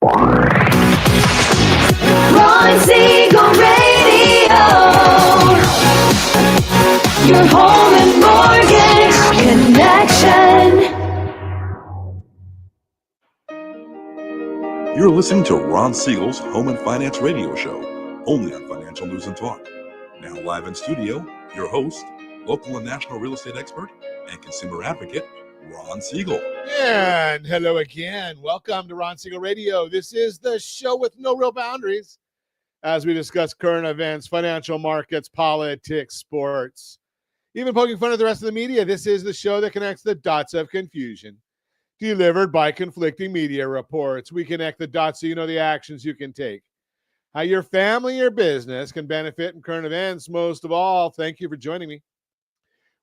Ron Siegel Radio, your home and mortgage connection. You're listening to Ron Siegel's Home and Finance Radio Show, only on Financial News and Talk. Now live in studio, your host, local and national real estate expert and consumer advocate, Ron Siegel. And hello again. Welcome to Ron Siegel Radio. This is the show with no real boundaries as we discuss current events, financial markets, politics, sports, even poking fun at the rest of the media. This is the show that connects the dots of confusion, delivered by conflicting media reports. We connect the dots so you know the actions you can take, how your family or business can benefit in current events. Most of all, thank you for joining me.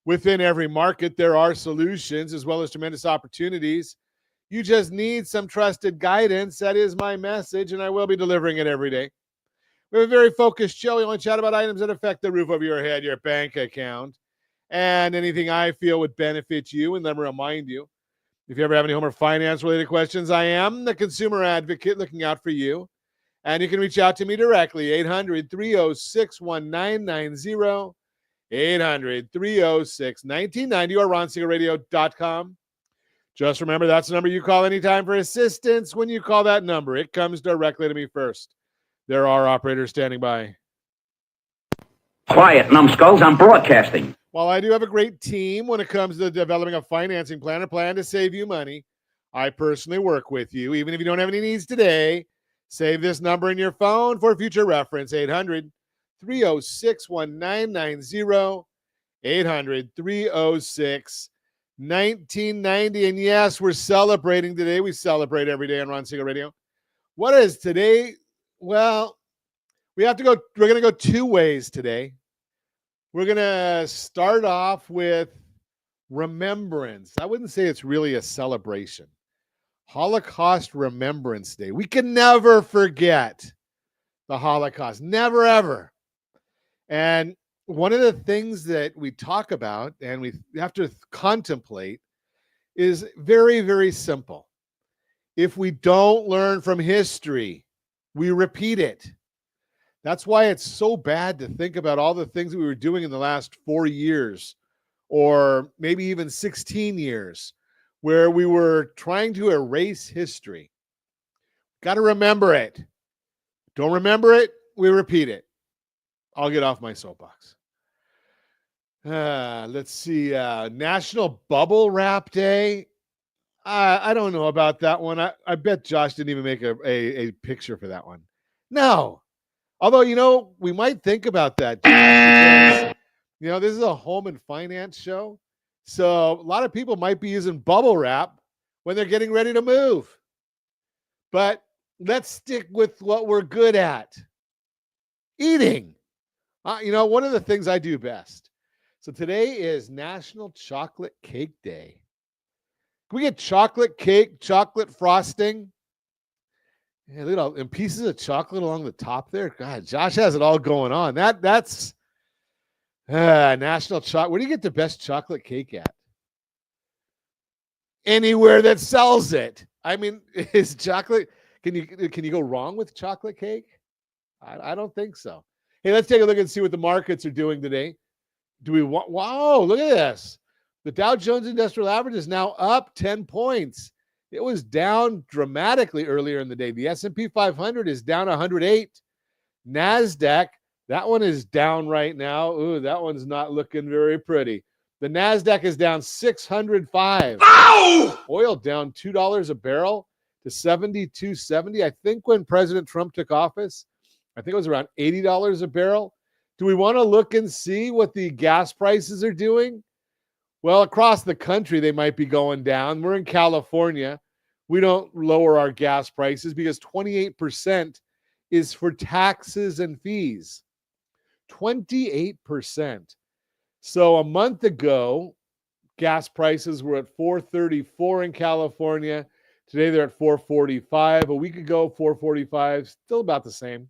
Within every market, there are solutions as well as tremendous opportunities. You just need some trusted guidance. That is my message, and I will be delivering it every day. We have a very focused show. We only chat about items that affect the roof over your head, your bank account, and anything I feel would benefit you. And let me remind you, if you ever have any home or finance-related questions, I am the consumer advocate looking out for you. And you can reach out to me directly, 800-306-1990, 800-306-1990, or ronsiegelradio.com. Just remember, that's the number you call anytime for assistance. When you call that number, it comes directly to me first. There are operators standing by. Quiet, numbskulls, I'm broadcasting. While I do have a great team when it comes to developing a financing plan or plan to save you money, I personally work with you. Even if you don't have any needs today, save this number in your phone for future reference, 800-306-1990, 800-306-1990. And yes, we're celebrating today. We celebrate every day on Ron Siegel Radio. What is today? Well, we're going to go two ways today. We're going to start off with remembrance. I wouldn't say it's really a celebration. Holocaust Remembrance Day. We can never forget the Holocaust. Never, ever. And one of the things that we talk about and we have to contemplate is very, very simple. If we don't learn from history, we repeat it. That's why it's so bad to think about all the things that we were doing in the last 4 years or maybe even 16 years where we were trying to erase history. Got to remember it. Don't remember it, we repeat it. I'll get off my soapbox. Let's see. National Bubble Wrap Day. I don't know about that one. I bet Josh didn't even make a picture for that one. No. Although, we might think about that. Because, this is a home and finance show. So a lot of people might be using bubble wrap when they're getting ready to move. But let's stick with what we're good at. Eating. One of the things I do best. So today is National Chocolate Cake Day. Can we get chocolate cake, chocolate frosting? Yeah, look at all and pieces of chocolate along the top there. God, Josh has it all going on. That's National Chocolate. Where do you get the best chocolate cake at? Anywhere that sells it. I mean, is chocolate? Can you go wrong with chocolate cake? I don't think so. Hey, let's take a look and see what the markets are doing today. Wow, look at this. The Dow Jones Industrial Average is now up 10 points. It was down dramatically earlier in the day. The S&P 500 is down 108. NASDAQ, that one is down right now. Ooh, that one's not looking very pretty. The NASDAQ is down 605. Ow! Oil down $2 a barrel to $72.70. I think when President Trump took office, I think it was around $80 a barrel. Do we want to look and see what the gas prices are doing? Well, across the country, they might be going down. We're in California. We don't lower our gas prices because 28% is for taxes and fees. 28%. So a month ago, gas prices were at $4.34 in California. Today they're at $4.45. A week ago, $4.45. Still about the same.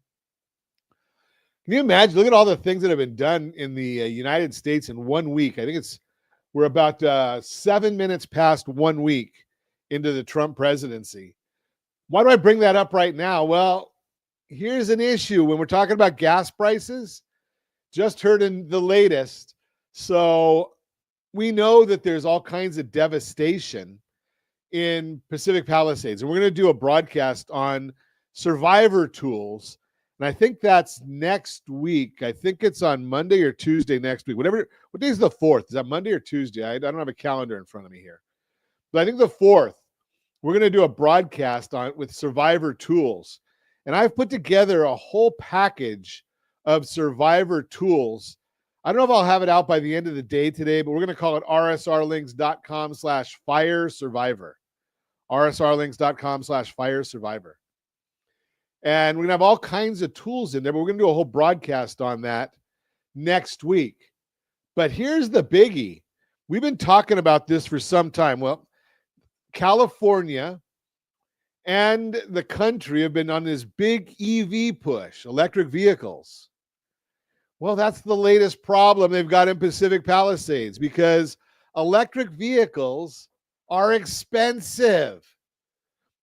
Can you imagine? Look at all the things that have been done in the United States in 1 week. I think we're about 7 minutes past 1 week into the Trump presidency. Why do I bring that up right now? Well, here's an issue when we're talking about gas prices. Just heard in the latest. So we know that there's all kinds of devastation in Pacific Palisades. And we're going to do a broadcast on survivor tools. And I think that's next week. I think it's on Monday or Tuesday next week. Whatever. What day is the 4th? Is that Monday or Tuesday? I don't have a calendar in front of me here. But I think the 4th, we're going to do a broadcast on with survivor tools. And I've put together a whole package of survivor tools. I don't know if I'll have it out by the end of the day today, but we're going to call it rsrlinks.com/fire survivor. rsrlinks.com/fire survivor. And we're going to have all kinds of tools in there, but we're going to do a whole broadcast on that next week. But here's the biggie. We've been talking about this for some time. Well, California and the country have been on this big EV push, electric vehicles. Well, that's the latest problem they've got in Pacific Palisades because electric vehicles are expensive.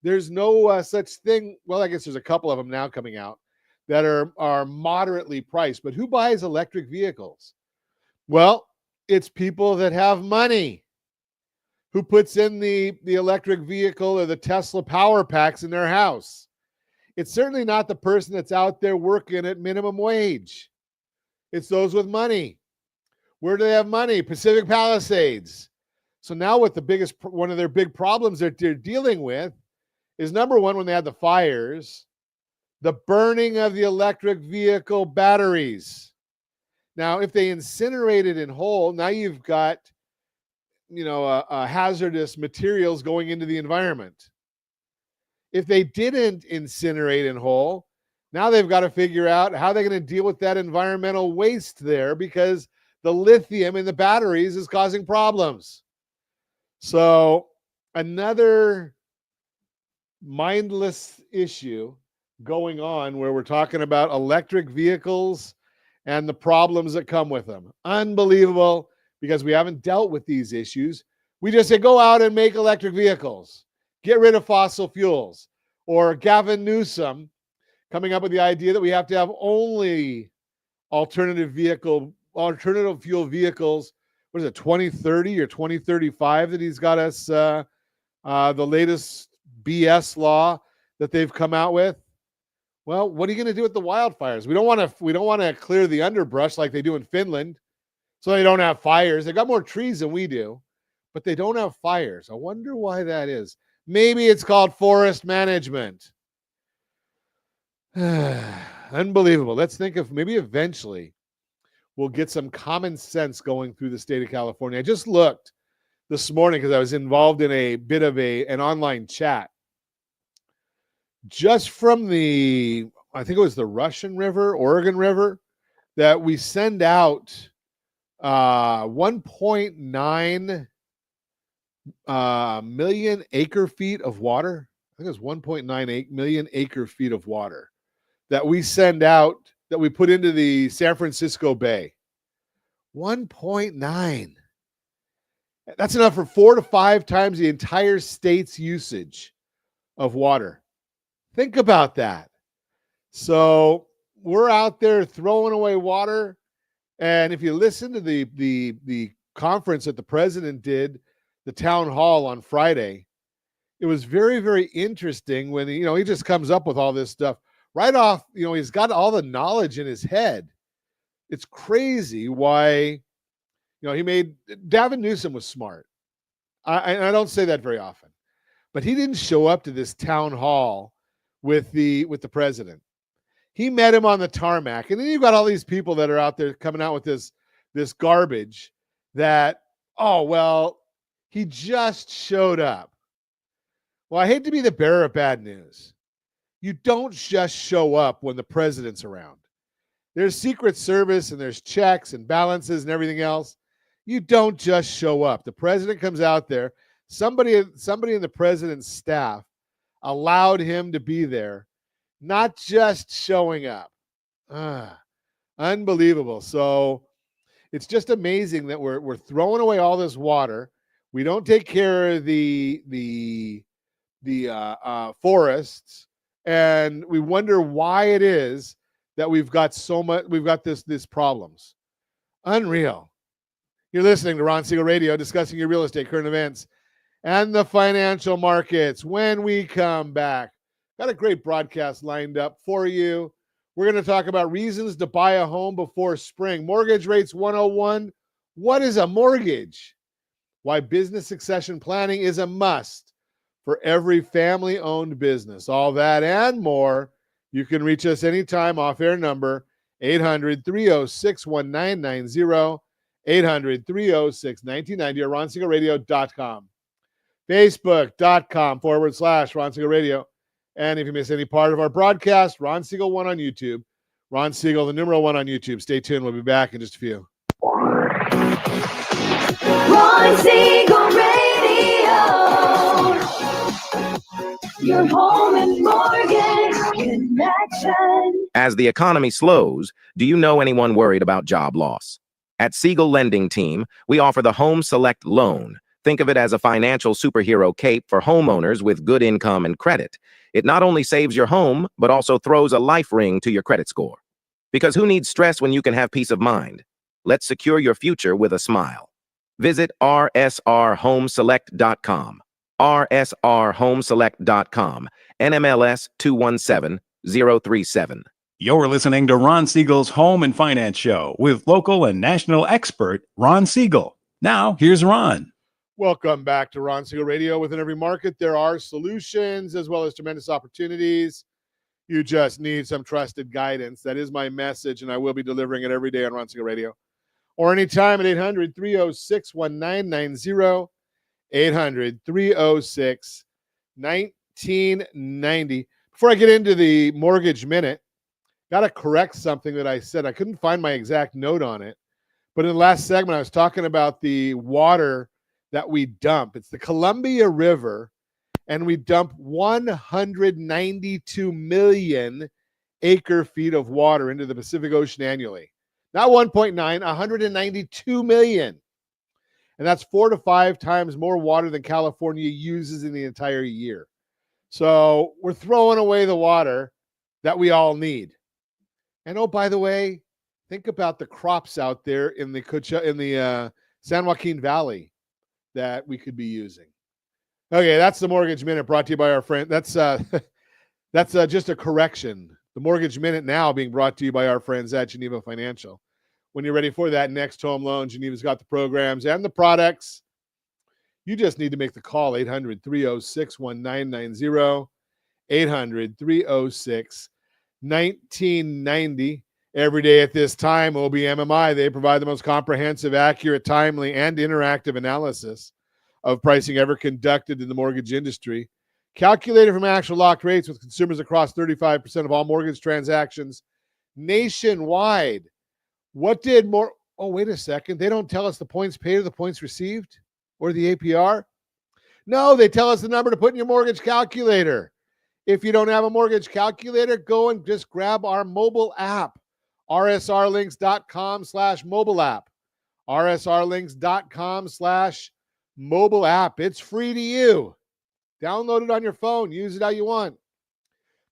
There's no such thing. Well, I guess there's a couple of them now coming out that are moderately priced. But who buys electric vehicles? Well, it's people that have money. Who puts in the electric vehicle or the Tesla power packs in their house? It's certainly not the person that's out there working at minimum wage. It's those with money. Where do they have money? Pacific Palisades. So now what one of their big problems that they're dealing with is number one, when they had the fires, the burning of the electric vehicle batteries. Now, if they incinerate it in whole, now you've got hazardous materials going into the environment. If they didn't incinerate in whole, now they've got to figure out how they're going to deal with that environmental waste there because the lithium in the batteries is causing problems. So another mindless issue going on where we're talking about electric vehicles and the problems that come with them. Unbelievable. Because we haven't dealt with these issues. We just say, go out and make electric vehicles. Get rid of fossil fuels. Or Gavin Newsom coming up with the idea that we have to have only alternative fuel vehicles. What is it, 2030 or 2035 that he's got us, the latest BS law that they've come out with? Well, what are you going to do with the wildfires? We don't want to clear the underbrush like they do in Finland. So they don't have fires. They got more trees than we do, but they don't have fires. I wonder why that is. Maybe it's called forest management. Unbelievable. Let's think of maybe eventually we'll get some common sense going through the state of California. I just looked this morning because I was involved in a bit of an online chat. Just from I think it was the Russian River, Oregon River, that we send out 1.9 million acre feet of water. I think it's 1.98 million acre feet of water that we send out, that we put into the San Francisco Bay. 1.9. That's enough for 4 to 5 times the entire state's usage of water. Think about that. So we're out there throwing away water. And if you listen to the conference that the president did, the town hall on Friday, it was very, very interesting when he just comes up with all this stuff right off. He's got all the knowledge in his head. It's crazy why, Gavin Newsom was smart. I don't say that very often, but he didn't show up to this town hall with the president. He met him on the tarmac. And then you've got all these people that are out there coming out with this garbage that, he just showed up. Well, I hate to be the bearer of bad news. You don't just show up when the president's around. There's Secret Service and there's checks and balances and everything else. You don't just show up. The president comes out there. Somebody in the president's staff allowed him to be there. Not just showing up. Unbelievable. So it's just amazing that we're throwing away all this water. We don't take care of the forests, and we wonder why it is that we've got this problems. Unreal. You're listening to Ron Siegel Radio, discussing your real estate, current events, and the financial markets. When we come back, got a great broadcast lined up for you. We're going to talk about reasons to buy a home before spring. Mortgage rates 101. What is a mortgage? Why business succession planning is a must for every family-owned business. All that and more. You can reach us anytime. Off-air number 800-306-1990, 800-306-1990, or ronsiegelradio.com. Facebook.com/Ron Siegel Radio. And if you miss any part of our broadcast, Ron Siegel 1 on YouTube. Ron Siegel, the numeral 1 on YouTube. Stay tuned. We'll be back in just a few. Ron Siegel Radio. Your home and mortgage connection. As the economy slows, do you know anyone worried about job loss? At Siegel Lending Team, we offer the Home Select Loan. Think of it as a financial superhero cape for homeowners with good income and credit. It not only saves your home, but also throws a life ring to your credit score. Because who needs stress when you can have peace of mind? Let's secure your future with a smile. Visit rsrhomeselect.com. rsrhomeselect.com. NMLS 217037. You're listening to Ron Siegel's Home and Finance Show with local and national expert Ron Siegel. Now, here's Ron. Welcome back to Ron Siegel Radio. Within every market, there are solutions as well as tremendous opportunities. You just need some trusted guidance. That is my message, and I will be delivering it every day on Ron Siegel Radio. Or anytime at 800-306-1990, 800-306-1990. Before I get into the Mortgage Minute, got to correct something that I said. I couldn't find my exact note on it. But in the last segment, I was talking about the water that we dump. It's the Columbia River, and we dump 192 million acre feet of water into the Pacific Ocean annually. Not 1.9, 192 million. And that's 4 to 5 times more water than California uses in the entire year. So we're throwing away the water that we all need. And oh, by the way, think about the crops out there in the San Joaquin Valley that we could be using. Okay, that's the Mortgage Minute brought to you by our friend. That's just a correction. The Mortgage Minute now being brought to you by our friends at Geneva Financial. When you're ready for that next home loan, Geneva's got the programs and the products. You just need to make the call, 800-306-1990, 800-306-1990. Every day at this time, OBMMI, they provide the most comprehensive, accurate, timely, and interactive analysis of pricing ever conducted in the mortgage industry. Calculated from actual locked rates with consumers across 35% of all mortgage transactions nationwide. What did more? Oh, wait a second. They don't tell us the points paid or the points received or the APR. No, they tell us the number to put in your mortgage calculator. If you don't have a mortgage calculator, go and just grab our mobile app. rsrlinks.com/mobile app. rsrlinks.com/mobile app. It's free to you. Download it on your phone. Use it how you want.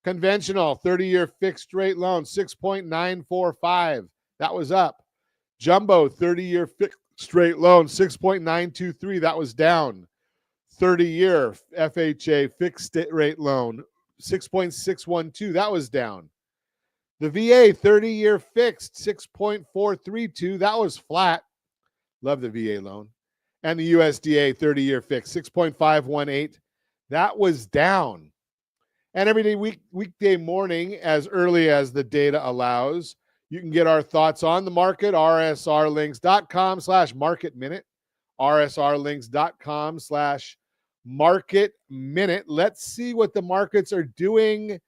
Conventional 30-year fixed rate loan, 6.945. That was up. Jumbo 30-year fixed rate loan, 6.923. That was down. 30-year FHA fixed rate loan, 6.612. That was down. The VA 30-year fixed, 6.432. That was flat. Love the VA loan. And the USDA 30-year fixed, 6.518. That was down. And every day, weekday morning, as early as the data allows, you can get our thoughts on the market, rsrlinks.com/market minute, rsrlinks.com/market minute. Let's see what the markets are doing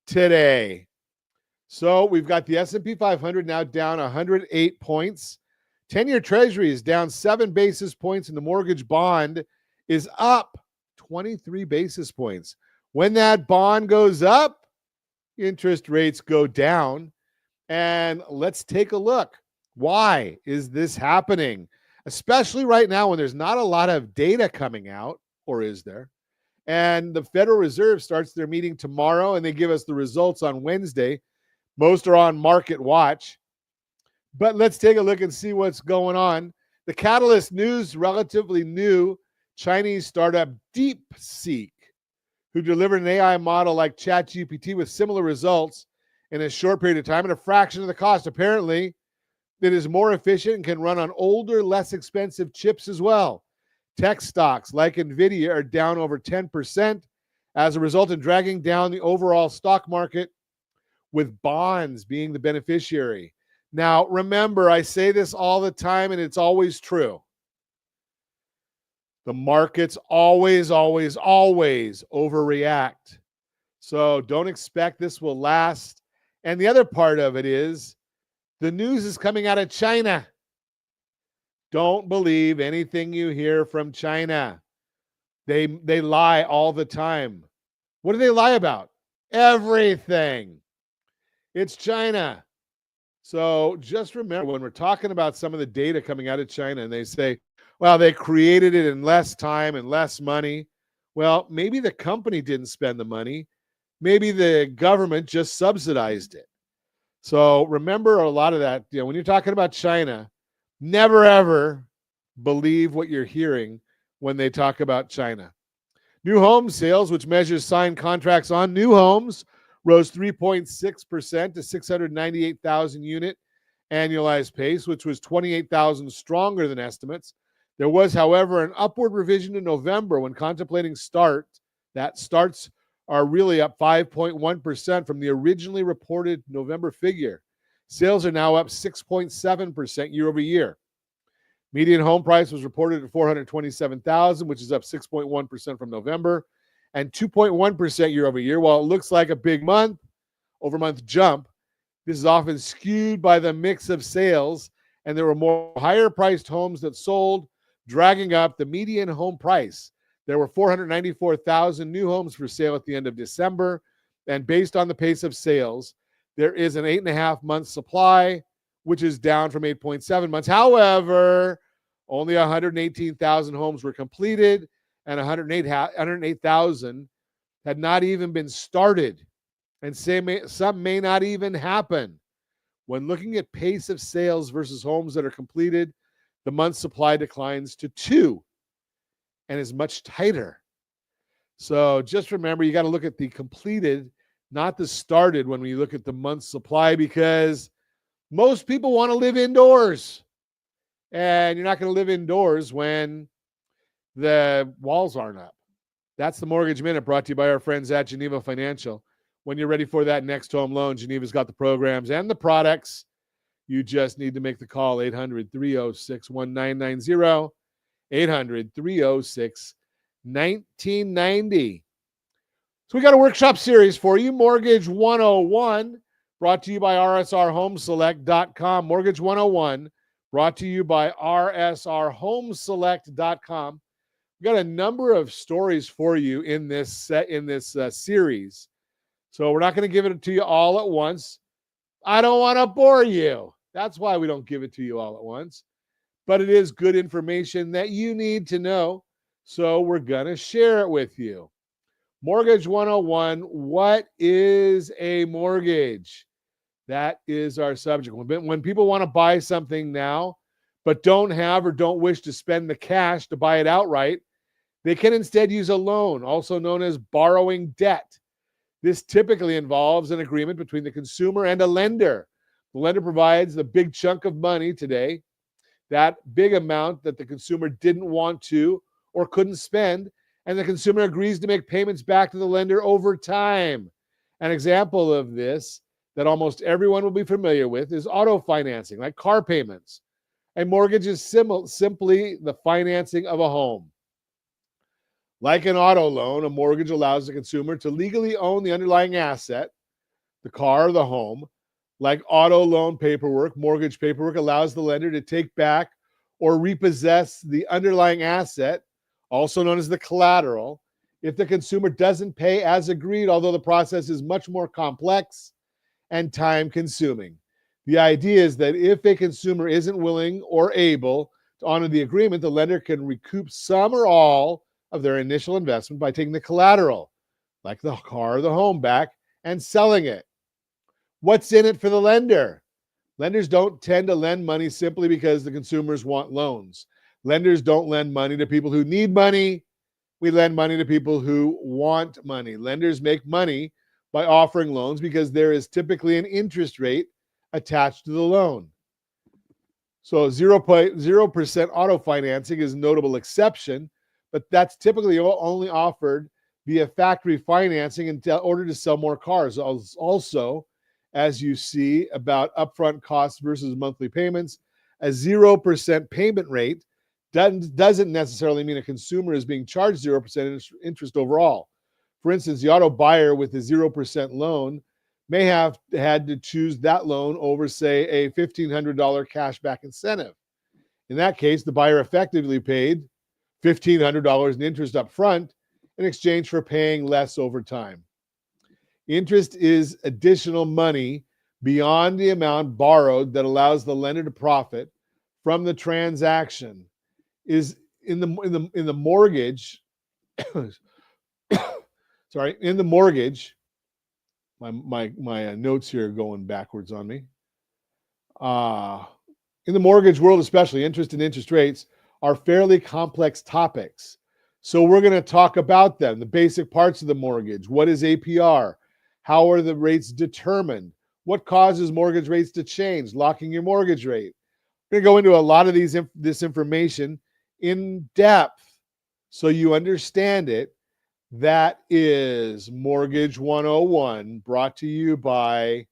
today. So we've got the S&P 500 now down 108 points. 10-year Treasury is down 7 basis points, and the mortgage bond is up 23 basis points. When that bond goes up, interest rates go down. And let's take a look. Why is this happening? Especially right now when there's not a lot of data coming out, or is there? And the Federal Reserve starts their meeting tomorrow, and they give us the results on Wednesday. Most are on market watch. But let's take a look and see what's going on. The catalyst news, relatively new, Chinese startup DeepSeek, who delivered an AI model like ChatGPT with similar results in a short period of time at a fraction of the cost. Apparently, it is more efficient and can run on older, less expensive chips as well. Tech stocks like NVIDIA are down over 10% as a result of dragging down the overall stock market, with bonds being the beneficiary. Now, remember, I say this all the time, and it's always true. The markets always overreact. So don't expect this will last. And the other part of it is the news is coming out of China. Don't believe anything you hear from China. They lie all the time. What do they lie about? Everything. It's China. So just remember, when we're talking about some of the data coming out of China and they say, well, they created it in less time and less money. Well, maybe the company didn't spend the money. Maybe the government just subsidized it. So remember a lot of that. When you're talking about China, never ever believe what you're hearing when they talk about China. New home sales, which measures signed contracts on new homes, rose 3.6% to 698,000 unit annualized pace, which was 28,000 stronger than estimates. There was, however, an upward revision in November when contemplating starts are really up 5.1% from the originally reported November figure. Sales are now up 6.7% year over year. Median home price was reported at $427,000, which is up 6.1% from November and 2.1% year over year. While it looks like a big month-over-month jump, this is often skewed by the mix of sales, and there were more higher-priced homes that sold, dragging up the median home price. There were 494,000 new homes for sale at the end of December, and based on the pace of sales, there is an 8.5-month supply, which is down from 8.7 months. However, only 118,000 homes were completed, and 108,000 had not even been started, and some may not even happen. When looking at pace of sales versus homes that are completed, the month supply declines to 2 and is much tighter. So just remember, you got to look at the completed, not the started, when we look at the month supply, because most people want to live indoors. And you're not going to live indoors when the walls aren't up. That's the Mortgage Minute, brought to you by our friends at Geneva Financial. When you're ready for that next home loan, Geneva's got the programs and the products. You just need to make the call, 800-306-1990, 800-306-1990. So we got a workshop series for you, Mortgage 101, brought to you by rsrhomeselect.com. Mortgage 101, brought to you by rsrhomeselect.com. We've got a number of stories for you in this series. So we're not going to give it to you all at once. I don't want to bore you. That's why we don't give it to you all at once. But it is good information that you need to know. So we're going to share it with you. Mortgage 101, what is a mortgage? That is our subject. When people want to buy something now, but don't have or don't wish to spend the cash to buy it outright, they can instead use a loan, also known as borrowing debt. This typically involves an agreement between the consumer and a lender. The lender provides the big chunk of money today, that big amount that the consumer didn't want to or couldn't spend, and the consumer agrees to make payments back to the lender over time. An example of this that almost everyone will be familiar with is auto financing, like car payments. A mortgage is simply the financing of a home. Like an auto loan, a mortgage allows the consumer to legally own the underlying asset, the car or the home. Like auto loan paperwork, mortgage paperwork allows the lender to take back or repossess the underlying asset, also known as the collateral, if the consumer doesn't pay as agreed, although the process is much more complex and time-consuming. The idea is that if a consumer isn't willing or able to honor the agreement, the lender can recoup some or all of their initial investment by taking the collateral, like the car or the home, back and selling it. What's in it for the lender? Lenders don't tend to lend money simply because the consumers want loans. Lenders don't lend money to people who need money. We lend money to people who want money. Lenders make money by offering loans because there is typically an interest rate attached to the loan. So 0% auto financing is a notable exception, but that's typically only offered via factory financing in order to sell more cars. Also, as you see about upfront costs versus monthly payments, a 0% payment rate doesn't necessarily mean a consumer is being charged 0% interest overall. For instance, the auto buyer with a 0% loan may have had to choose that loan over, say, a $1,500 cashback incentive. In that case, the buyer effectively paid $1,500 in interest up front in exchange for paying less over time. Interest is additional money beyond the amount borrowed that allows the lender to profit from the transaction. Is in the mortgage. Sorry, in the mortgage. My notes here are going backwards on me. In the mortgage world, especially, interest and interest rates are fairly complex topics. So we're going to talk about them, the basic parts of the mortgage. What is APR? How are the rates determined? What causes mortgage rates to change? Locking your mortgage rate. We're going to go into a lot of this information in depth so you understand it. That is Mortgage 101, brought to you by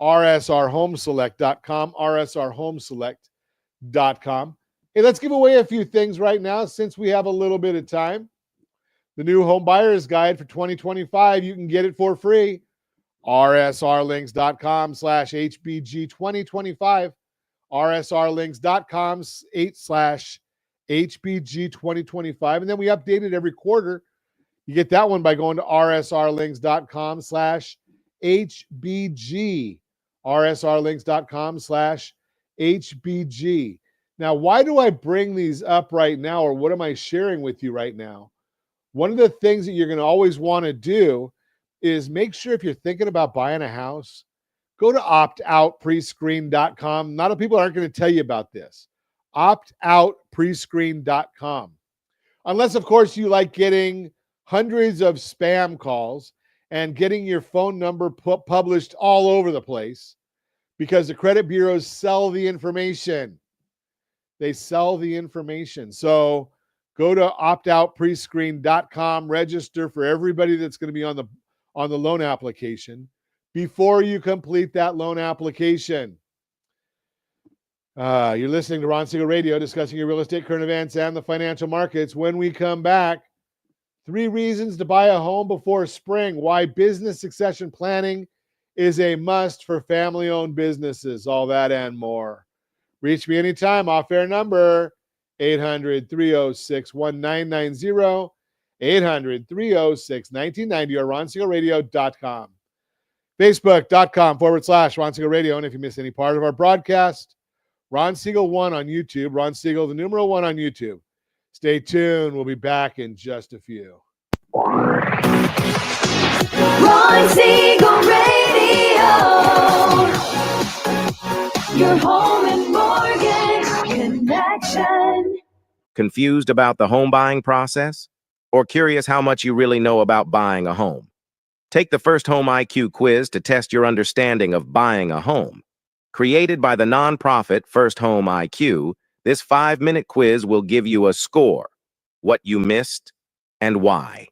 rsrhomeselect.com, rsrhomeselect.com. Hey, let's give away a few things right now since we have a little bit of time. The new Home Buyer's Guide for 2025, you can get it for free. rsrlinks.com/HBG2025, rsrlinks.com/HBG2025. And then we update it every quarter. You get that one by going to rsrlinks.com/HBG, rsrlinks.com/HBG. Now, why do I bring these up right now, or what am I sharing with you right now? One of the things that you're going to always want to do is make sure if you're thinking about buying a house, go to optoutprescreen.com. A lot of people aren't going to tell you about this. Optoutprescreen.com. Unless, of course, you like getting hundreds of spam calls and getting your phone number published all over the place, because the credit bureaus sell the information. They sell the information. So go to optoutprescreen.com, register for everybody that's going to be on the loan application before you complete that loan application. You're listening to Ron Siegel Radio, discussing your real estate, current events, and the financial markets. When we come back, 3 reasons to buy a home before spring. Why business succession planning is a must for family-owned businesses. All that and more. Reach me anytime. Off-air number, 800-306-1990, 800-306-1990, or RonSiegelRadio.com. Facebook.com/Ron Siegel Radio. And if you miss any part of our broadcast, Ron Siegel 1 on YouTube. Ron Siegel, the numeral 1 on YouTube. Stay tuned. We'll be back in just a few. Ron Siegel Radio. Your home and mortgage connection. Confused about the home buying process? Or curious how much you really know about buying a home? Take the First Home IQ quiz to test your understanding of buying a home. Created by the nonprofit First Home IQ, this 5-minute quiz will give you a score, what you missed, and why.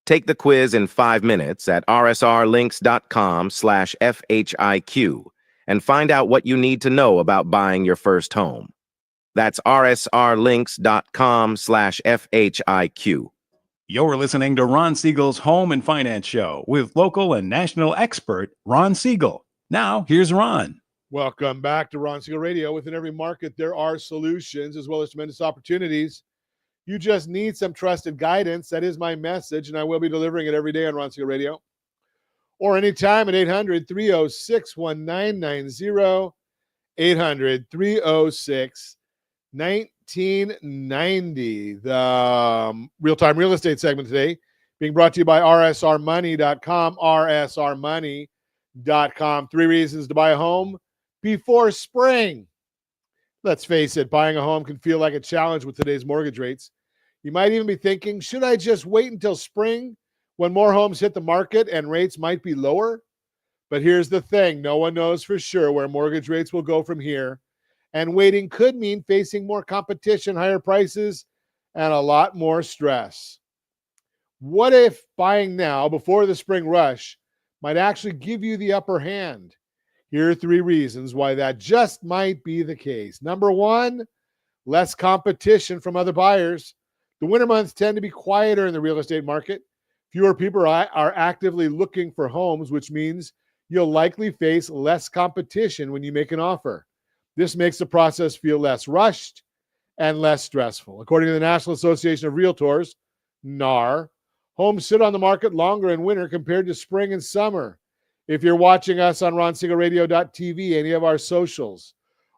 Take the quiz in 5 minutes at rsrlinks.com/FHIQ and find out what you need to know about buying your first home. That's rsrlinks.com/FHIQ. You're listening to Ron Siegel's Home and Finance Show with local and national expert Ron Siegel. Now, here's Ron. Welcome back to Ron Siegel Radio. Within every market, there are solutions as well as tremendous opportunities. You just need some trusted guidance. That is my message, and I will be delivering it every day on Ron Siegel Radio. Or anytime at 800-306-1990, 800-306-1990. 1490. The real-time real estate segment today being brought to you by rsrmoney.com, rsrmoney.com. 3 reasons to buy a home before spring. Let's face it, buying a home can feel like a challenge with today's mortgage rates. You might even be thinking, should I just wait until spring when more homes hit the market and rates might be lower? But here's the thing, no one knows for sure where mortgage rates will go from here. And waiting could mean facing more competition, higher prices, and a lot more stress. What if buying now before the spring rush might actually give you the upper hand? Here are 3 reasons why that just might be the case. Number 1, less competition from other buyers. The winter months tend to be quieter in the real estate market. Fewer people are actively looking for homes, which means you'll likely face less competition when you make an offer. This makes the process feel less rushed and less stressful. According to the National Association of Realtors, NAR, homes sit on the market longer in winter compared to spring and summer. If you're watching us on RonSiegelRadio.tv, any of our socials,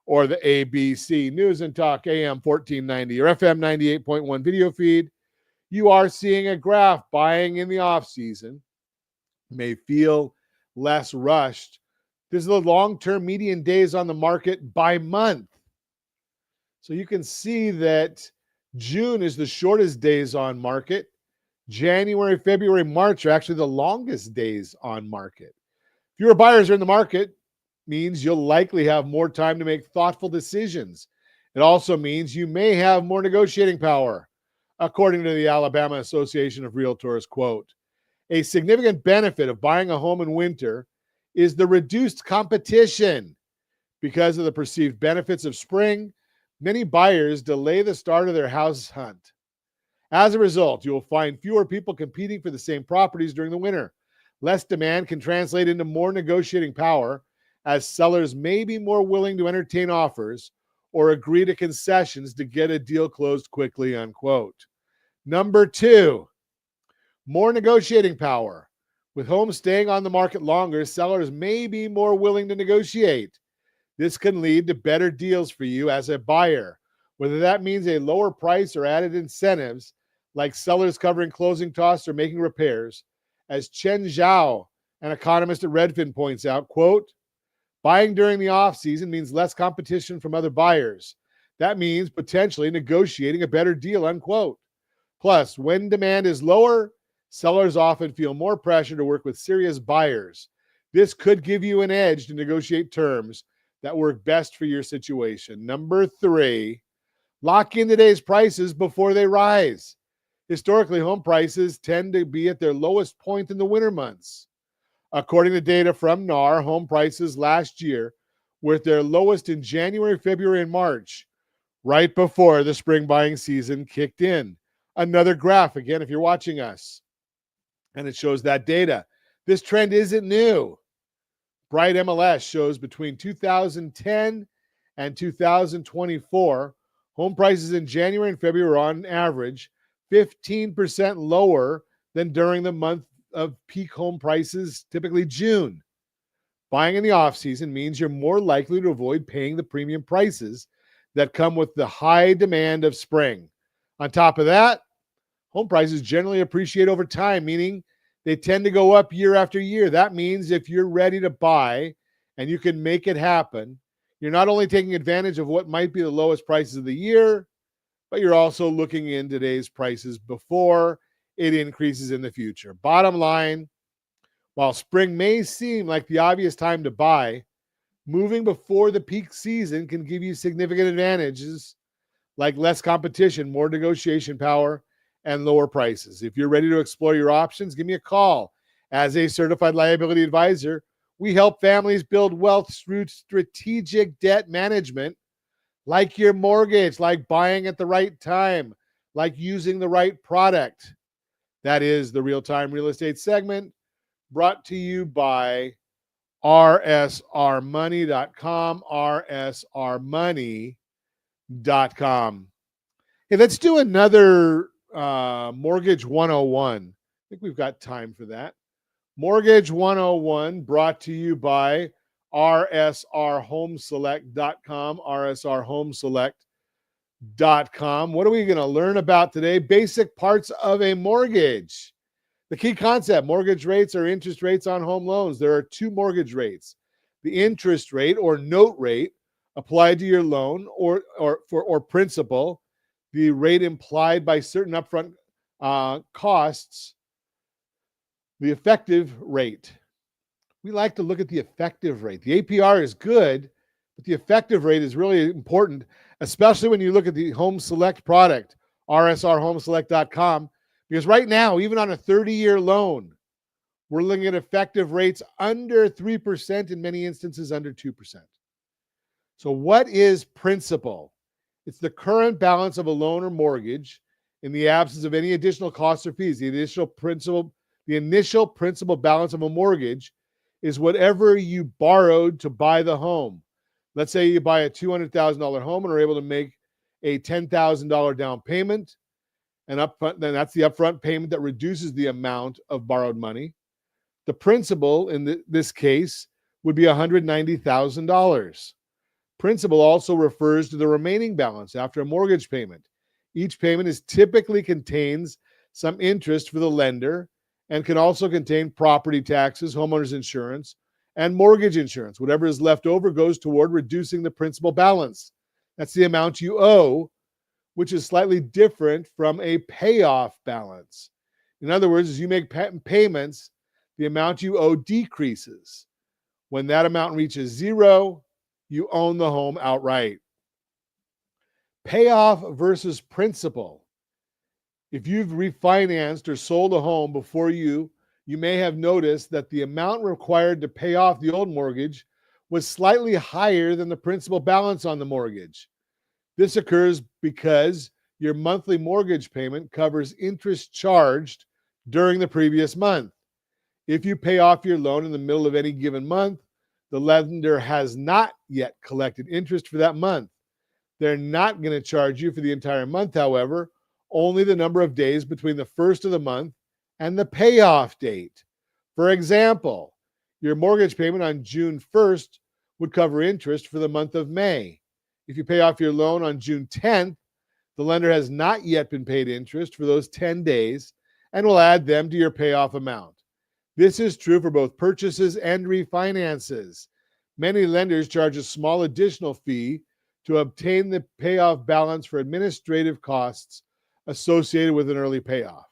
or the ABC News and Talk AM 1490 or FM 98.1 video feed, you are seeing a graph. Buying in the off season may feel less rushed. This is the long-term median days on the market by month. So you can see that June is the shortest days on market. January, February, March are actually the longest days on market. Fewer buyers are in the market means you'll likely have more time to make thoughtful decisions. It also means you may have more negotiating power, according to the Alabama Association of Realtors, quote. A significant benefit of buying a home in winter is the reduced competition. Because of the perceived benefits of spring, many buyers delay the start of their house hunt. As a result, you will find fewer people competing for the same properties during the winter. Less demand can translate into more negotiating power, as sellers may be more willing to entertain offers or agree to concessions to get a deal closed quickly, unquote. Number 2, more negotiating power. With homes staying on the market longer, sellers may be more willing to negotiate. This can lead to better deals for you as a buyer, whether that means a lower price or added incentives, like sellers covering closing costs or making repairs. As Chen Zhao, an economist at Redfin, points out, quote, buying during the off-season means less competition from other buyers. That means potentially negotiating a better deal, unquote. Plus, when demand is lower, sellers often feel more pressure to work with serious buyers. This could give you an edge to negotiate terms that work best for your situation. Number 3, lock in today's prices before they rise. Historically, home prices tend to be at their lowest point in the winter months. According to data from NAR, home prices last year were at their lowest in January, February, and March, right before the spring buying season kicked in. Another graph, again, if you're watching us, and it shows that data. This trend isn't new. Bright MLS shows between 2010 and 2024, home prices in January and February are on average 15% lower than during the month of peak home prices, typically June. Buying in the off-season means you're more likely to avoid paying the premium prices that come with the high demand of spring. On top of that, home prices generally appreciate over time, meaning they tend to go up year after year. That means if you're ready to buy and you can make it happen, you're not only taking advantage of what might be the lowest prices of the year, but you're also looking in today's prices before it increases in the future. Bottom line, while spring may seem like the obvious time to buy, moving before the peak season can give you significant advantages like less competition, more negotiation power, and lower prices. If you're ready to explore your options, give me a call. As a certified liability advisor, we help families build wealth through strategic debt management, like your mortgage, like buying at the right time, like using the right product. That is the real-time real estate segment, brought to you by rsrmoney.com, rsrmoney.com. Hey, let's do another Mortgage 101. I think we've got time for that. Mortgage 101, brought to you by rsrhomeselect.com, rsrhomeselect.com. What are we going to learn about today? Basic parts of a mortgage. The key concept: mortgage rates are interest rates on home loans. There are two mortgage rates: the interest rate or note rate applied to your loan or principal, the rate implied by certain upfront costs, the effective rate. We like to look at the effective rate. The APR is good, but the effective rate is really important, especially when you look at the Home Select product, rsrhomeselect.com, because right now, even on a 30-year loan, we're looking at effective rates under 3%, in many instances under 2%. So what is principal? It's the current balance of a loan or mortgage in the absence of any additional costs or fees. The initial principal balance of a mortgage is whatever you borrowed to buy the home. Let's say you buy a $200,000 home and are able to make a $10,000 down payment, and upfront, then that's the upfront payment that reduces the amount of borrowed money. The principal in this case would be $190,000. Principal also refers to the remaining balance after a mortgage payment. Each payment typically contains some interest for the lender and can also contain property taxes, homeowners insurance, and mortgage insurance. Whatever is left over goes toward reducing the principal balance. That's the amount you owe, which is slightly different from a payoff balance. In other words, as you make payments, the amount you owe decreases. When that amount reaches zero, you own the home outright. Payoff versus principal. If you've refinanced or sold a home before you may have noticed that the amount required to pay off the old mortgage was slightly higher than the principal balance on the mortgage. This occurs because your monthly mortgage payment covers interest charged during the previous month. If you pay off your loan in the middle of any given month, the lender has not yet collected interest for that month. They're not going to charge you for the entire month, however, only the number of days between the first of the month and the payoff date. For example, your mortgage payment on June 1st would cover interest for the month of May. If you pay off your loan on June 10th, the lender has not yet been paid interest for those 10 days and will add them to your payoff amount. This is true for both purchases and refinances. Many lenders charge a small additional fee to obtain the payoff balance for administrative costs associated with an early payoff.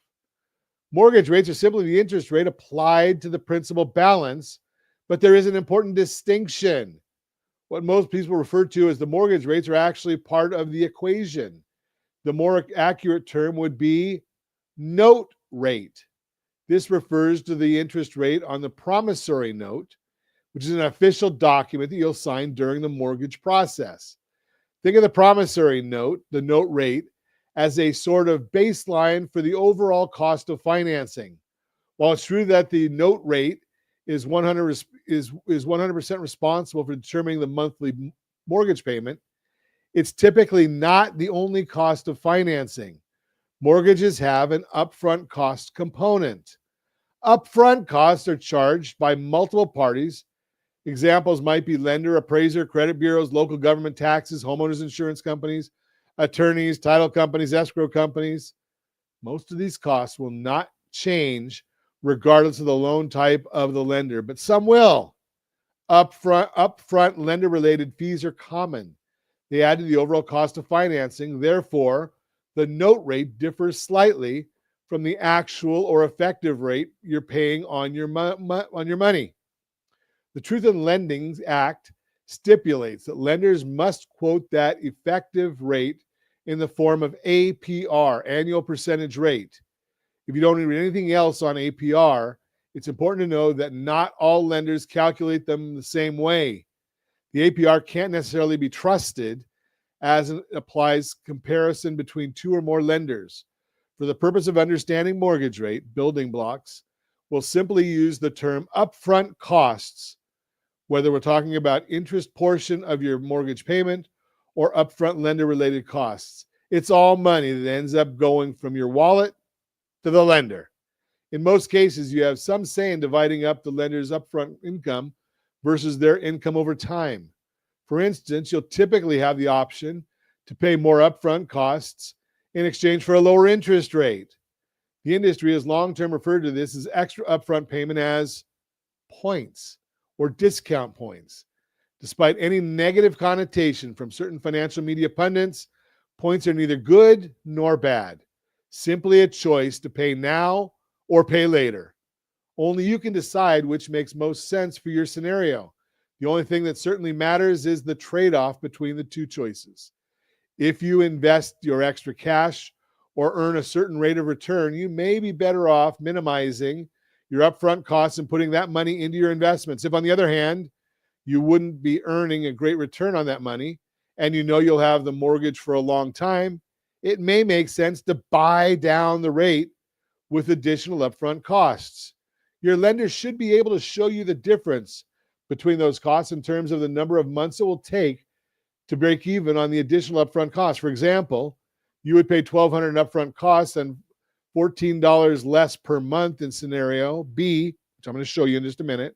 Mortgage rates are simply the interest rate applied to the principal balance, but there is an important distinction. What most people refer to as the mortgage rates are actually part of the equation. The more accurate term would be note rate. This refers to the interest rate on the promissory note, which is an official document that you'll sign during the mortgage process. Think of the promissory note, the note rate, as a sort of baseline for the overall cost of financing. While it's true that the note rate is 100% responsible for determining the monthly mortgage payment, it's typically not the only cost of financing. Mortgages have an upfront cost component. Upfront costs are charged by multiple parties. Examples might be lender, appraiser, credit bureaus, local government taxes, homeowners insurance companies, attorneys, title companies, escrow companies. Most of these costs will not change regardless of the loan type of the lender, but some will. Upfront lender-related fees are common. They add to the overall cost of financing. Therefore, the note rate differs slightly from the actual or effective rate you're paying on your money. The Truth in Lending Act stipulates that lenders must quote that effective rate in the form of APR, annual percentage rate. If you don't read anything else on APR, it's important to know that not all lenders calculate them the same way. The APR can't necessarily be trusted as it applies comparison between two or more lenders. For the purpose of understanding mortgage rate, building blocks, we'll simply use the term upfront costs, whether we're talking about interest portion of your mortgage payment or upfront lender-related costs. It's all money that ends up going from your wallet to the lender. In most cases, you have some say in dividing up the lender's upfront income versus their income over time. For instance, you'll typically have the option to pay more upfront costs in exchange for a lower interest rate. The industry has long-term referred to this as extra upfront payment as points or discount points. Despite any negative connotation from certain financial media pundits, points are neither good nor bad. Simply a choice to pay now or pay later. Only you can decide which makes most sense for your scenario. The only thing that certainly matters is the trade-off between the two choices. If you invest your extra cash or earn a certain rate of return, you may be better off minimizing your upfront costs and putting that money into your investments. If, on the other hand, you wouldn't be earning a great return on that money, and you know you'll have the mortgage for a long time, it may make sense to buy down the rate with additional upfront costs. Your lender should be able to show you the difference between those costs in terms of the number of months it will take to break even on the additional upfront costs. For example, you would pay $1,200 in upfront costs and $14 less per month in scenario B, which I'm going to show you in just a minute.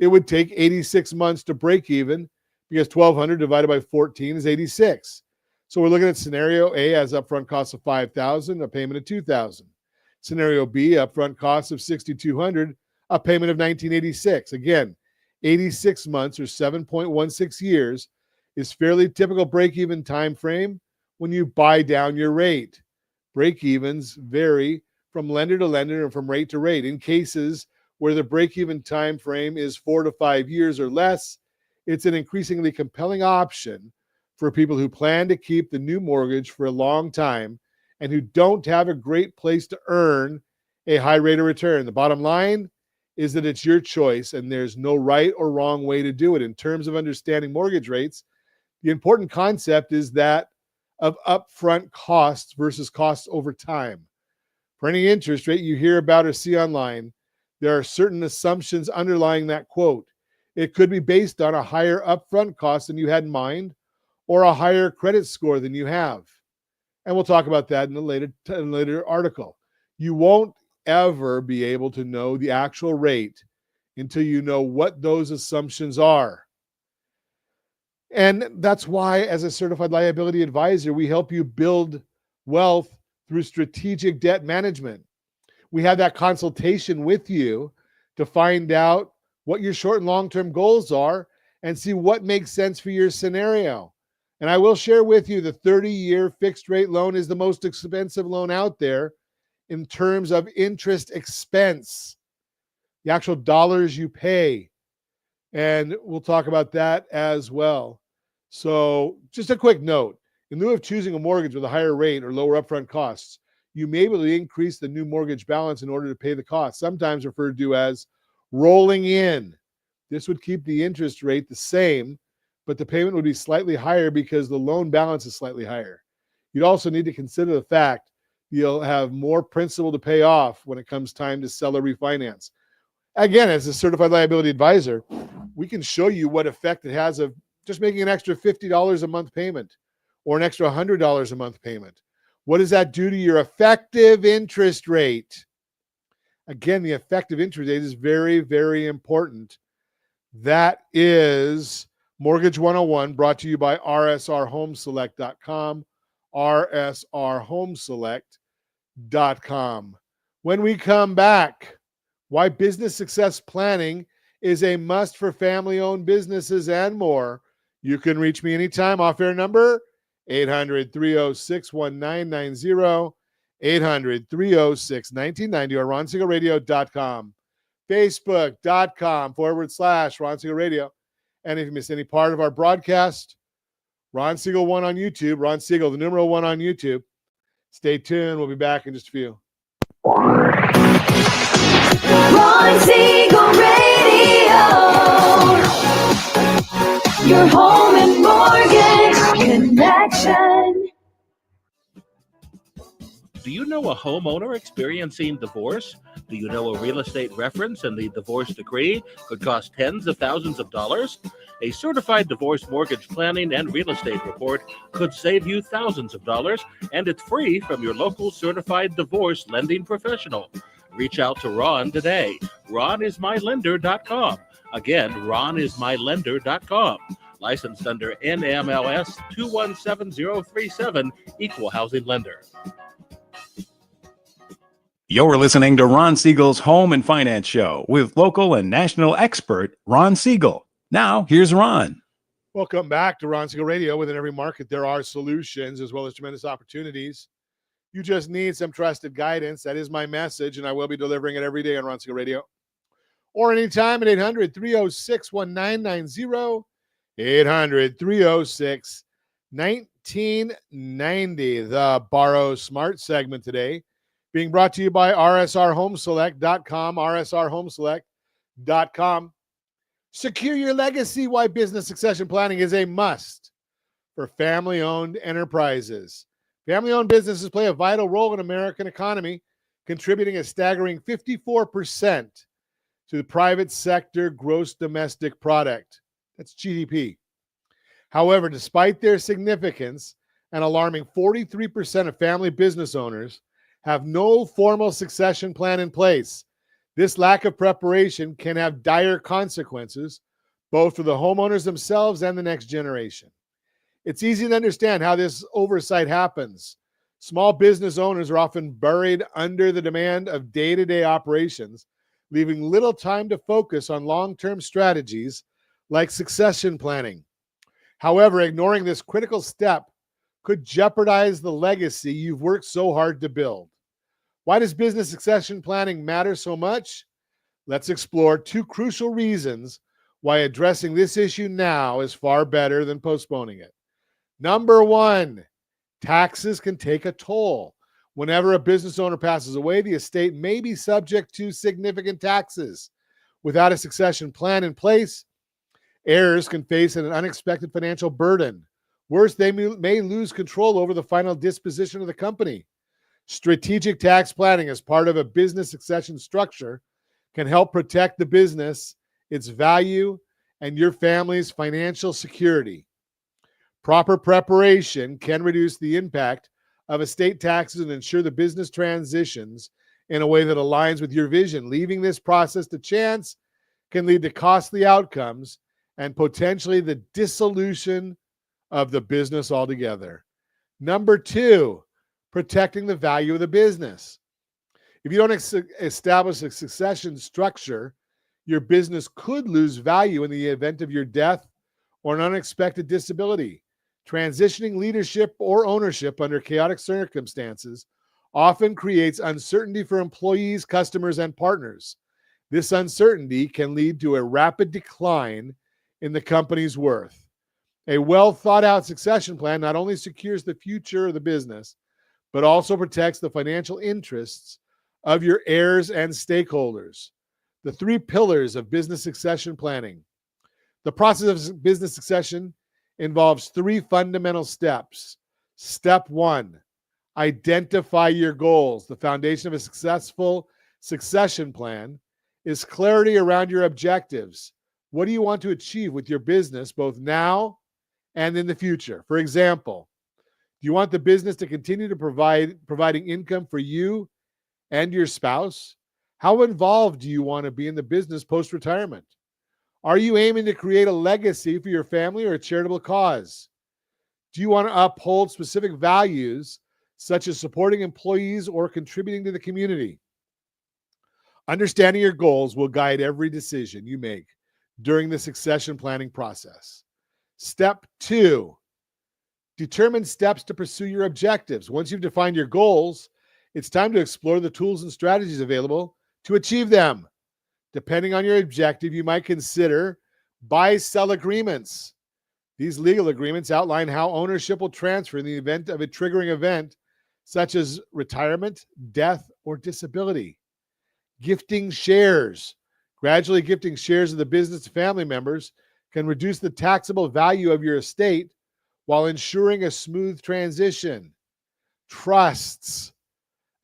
It would take 86 months to break even because 1,200 divided by 14 is 86. So we're looking at scenario A as upfront costs of $5,000, a payment of $2,000. Scenario B, upfront costs of $6,200, a payment of $1,986. Again, 86 months or 7.16 years is fairly typical break-even time frame when you buy down your rate. Break-evens vary from lender to lender and from rate to rate. In cases where the break-even time frame is 4 to 5 years or less, it's an increasingly compelling option for people who plan to keep the new mortgage for a long time and who don't have a great place to earn a high rate of return. The bottom line is that it's your choice and there's no right or wrong way to do it. In terms of understanding mortgage rates, the important concept is that of upfront costs versus costs over time. For any interest rate you hear about or see online, there are certain assumptions underlying that quote. It could be based on a higher upfront cost than you had in mind or a higher credit score than you have. And we'll talk about that in a later article. You won't ever be able to know the actual rate until you know what those assumptions are. And that's why, as a certified liability advisor, we help you build wealth through strategic debt management. We have that consultation with you to find out what your short and long-term goals are and see what makes sense for your scenario. And I will share with you the 30-year fixed rate loan is the most expensive loan out there in terms of interest expense, the actual dollars you pay. And we'll talk about that as well. So just a quick note, in lieu of choosing a mortgage with a higher rate or lower upfront costs, you may be able to increase the new mortgage balance in order to pay the cost, sometimes referred to as rolling in. This would keep the interest rate the same, but the payment would be slightly higher because the loan balance is slightly higher. You'd also need to consider the fact you'll have more principal to pay off when it comes time to sell or refinance. Again, as a certified liability advisor, we can show you what effect it has of just making an extra $50 a month payment or an extra $100 a month payment. What does that do to your effective interest rate? Again, the effective interest rate is very, very important. That is Mortgage 101, brought to you by rsrhomeselect.com, rsrhomeselect.com. When we come back, why business success planning is a must for family-owned businesses and more. You can reach me anytime. Off-air number, 800-306-1990, 800-306-1990, or ronsiegelradio.com, facebook.com/Ron Siegel Radio. And if you miss any part of our broadcast, Ron Siegel 1 on YouTube, Ron Siegel, the numeral 1 on YouTube. Stay tuned. We'll be back in just a few. Ron Siegel Radio. Your home and mortgage connection. Do you know a homeowner experiencing divorce? Do you know a real estate reference and the divorce decree could cost tens of thousands of dollars? A certified divorce mortgage planning and real estate report could save you thousands of dollars, and it's free from your local certified divorce lending professional. Reach out to Ron today. RonIsMyLender.com. Again, RonIsMyLender.com. Licensed under NMLS 217037, Equal Housing Lender. You're listening to Ron Siegel's Home and Finance Show with local and national expert Ron Siegel. Now, here's Ron. Welcome back to Ron Siegel Radio. Within every market, there are solutions as well as tremendous opportunities. You just need some trusted guidance. That is my message, and I will be delivering it every day on Ron Siegel Radio. Or anytime at 800-306-1990, 800-306-1990. The Borrow Smart segment today being brought to you by rsrhomeselect.com, rsrhomeselect.com. Secure your legacy. Why business succession planning is a must for family-owned enterprises. Family-owned businesses play a vital role in the American economy, contributing a staggering 54% to the private sector gross domestic product. That's GDP. However, despite their significance, an alarming 43% of family business owners have no formal succession plan in place. This lack of preparation can have dire consequences, both for the homeowners themselves and the next generation. It's easy to understand how this oversight happens. Small business owners are often buried under the demand of day-to-day operations, leaving little time to focus on long-term strategies like succession planning. However, ignoring this critical step could jeopardize the legacy you've worked so hard to build. Why does business succession planning matter so much? Let's explore two crucial reasons why addressing this issue now is far better than postponing it. Number one, taxes can take a toll. Whenever a business owner passes away, the estate may be subject to significant taxes. Without a succession plan in place, heirs can face an unexpected financial burden. Worse, they may lose control over the final disposition of the company. Strategic tax planning as part of a business succession structure can help protect the business, its value, and your family's financial security. Proper preparation can reduce the impact of estate taxes and ensure the business transitions in a way that aligns with your vision. Leaving this process to chance can lead to costly outcomes and potentially the dissolution of the business altogether. Number two, protecting the value of the business. If you don't establish a succession structure, your business could lose value in the event of your death or an unexpected disability. Transitioning leadership or ownership under chaotic circumstances often creates uncertainty for employees, customers, and partners. This uncertainty can lead to a rapid decline in the company's worth. A well-thought-out succession plan not only secures the future of the business, but also protects the financial interests of your heirs and stakeholders. The three pillars of business succession planning. The process of business succession involves three fundamental steps. Step one, identify your goals. The foundation of a successful succession plan is clarity around your objectives. What do you want to achieve with your business, both now and in the future? For example, do you want the business to continue to providing income for you and your spouse? How involved do you want to be in the business post-retirement? Are you aiming to create a legacy for your family or a charitable cause? Do you want to uphold specific values such as supporting employees or contributing to the community? Understanding your goals will guide every decision you make during the succession planning process. Step two, determine steps to pursue your objectives. Once you've defined your goals, it's time to explore the tools and strategies available to achieve them. Depending on your objective, you might consider buy-sell agreements. These legal agreements outline how ownership will transfer in the event of a triggering event, such as retirement, death, or disability. Gifting shares. Gradually gifting shares of the business to family members can reduce the taxable value of your estate while ensuring a smooth transition. Trusts.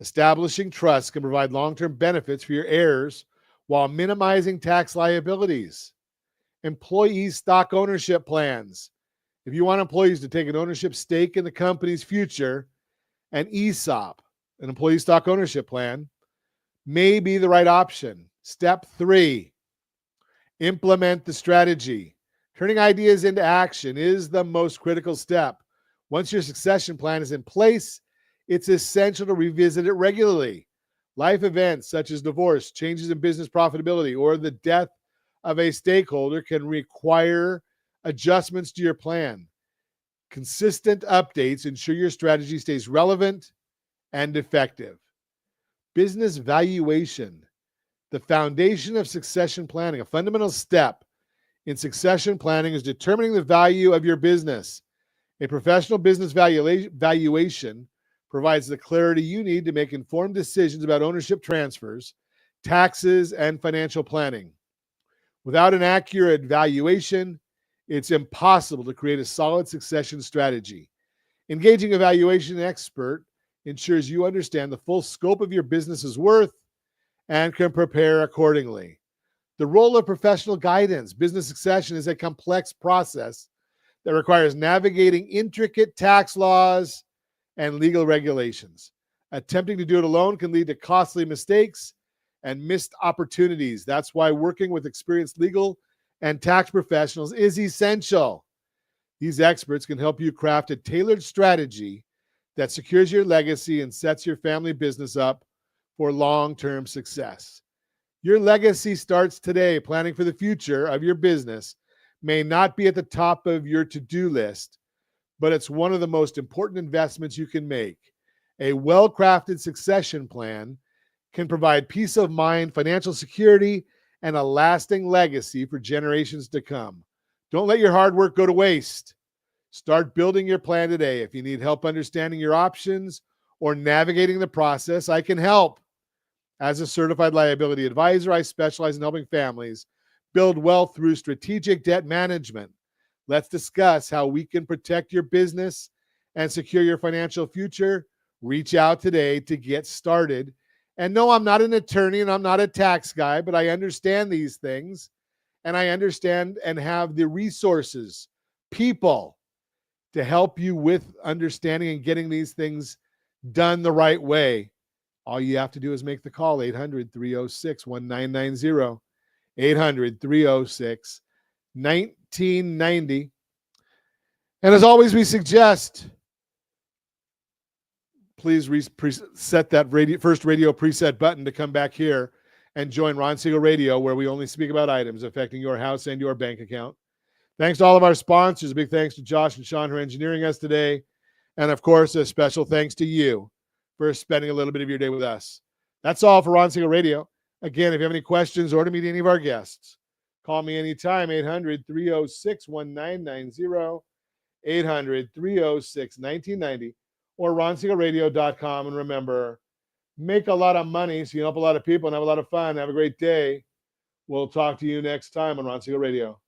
Establishing trusts can provide long-term benefits for your heirs while minimizing tax liabilities. Employee stock ownership plans. If you want employees to take an ownership stake in the company's future, an ESOP, an employee stock ownership plan, may be the right option. Step three, implement the strategy. Turning ideas into action is the most critical step. Once your succession plan is in place, it's essential to revisit it regularly. Life events such as divorce, changes in business profitability, or the death of a stakeholder can require adjustments to your plan. Consistent updates ensure your strategy stays relevant and effective. Business valuation, the foundation of succession planning. A fundamental step in succession planning is determining the value of your business. A professional business valuation provides the clarity you need to make informed decisions about ownership transfers, taxes, and financial planning. Without an accurate valuation, it's impossible to create a solid succession strategy. Engaging a valuation expert ensures you understand the full scope of your business's worth and can prepare accordingly. The role of professional guidance. Business succession is a complex process that requires navigating intricate tax laws and legal regulations. Attempting to do it alone can lead to costly mistakes and missed opportunities. That's why working with experienced legal and tax professionals is essential. These experts can help you craft a tailored strategy that secures your legacy and sets your family business up for long-term success. Your legacy starts today. Planning for the future of your business may not be at the top of your to-do list, but it's one of the most important investments you can make. A well-crafted succession plan can provide peace of mind, financial security, and a lasting legacy for generations to come. Don't let your hard work go to waste. Start building your plan today. If you need help understanding your options or navigating the process, I can help. As a certified liability advisor, I specialize in helping families build wealth through strategic debt management. Let's discuss how we can protect your business and secure your financial future. Reach out today to get started. And no, I'm not an attorney and I'm not a tax guy, but I understand these things and I understand and have the resources, people to help you with understanding and getting these things done the right way. All you have to do is make the call, 800-306-1990, 800-306-1990. And as always, we suggest, please set that first radio preset button to come back here and join Ron Siegel Radio, where we only speak about items affecting your house and your bank account. Thanks to all of our sponsors. A big thanks to Josh and Sean who are engineering us today. And of course, a special thanks to you for spending a little bit of your day with us. That's all for Ron Siegel Radio. Again, if you have any questions or to meet any of our guests, call me anytime, 800-306-1990, 800-306-1990, or ronsiegelradio.com. And remember, make a lot of money so you help a lot of people and have a lot of fun. Have a great day. We'll talk to you next time on Ron Siegel Radio.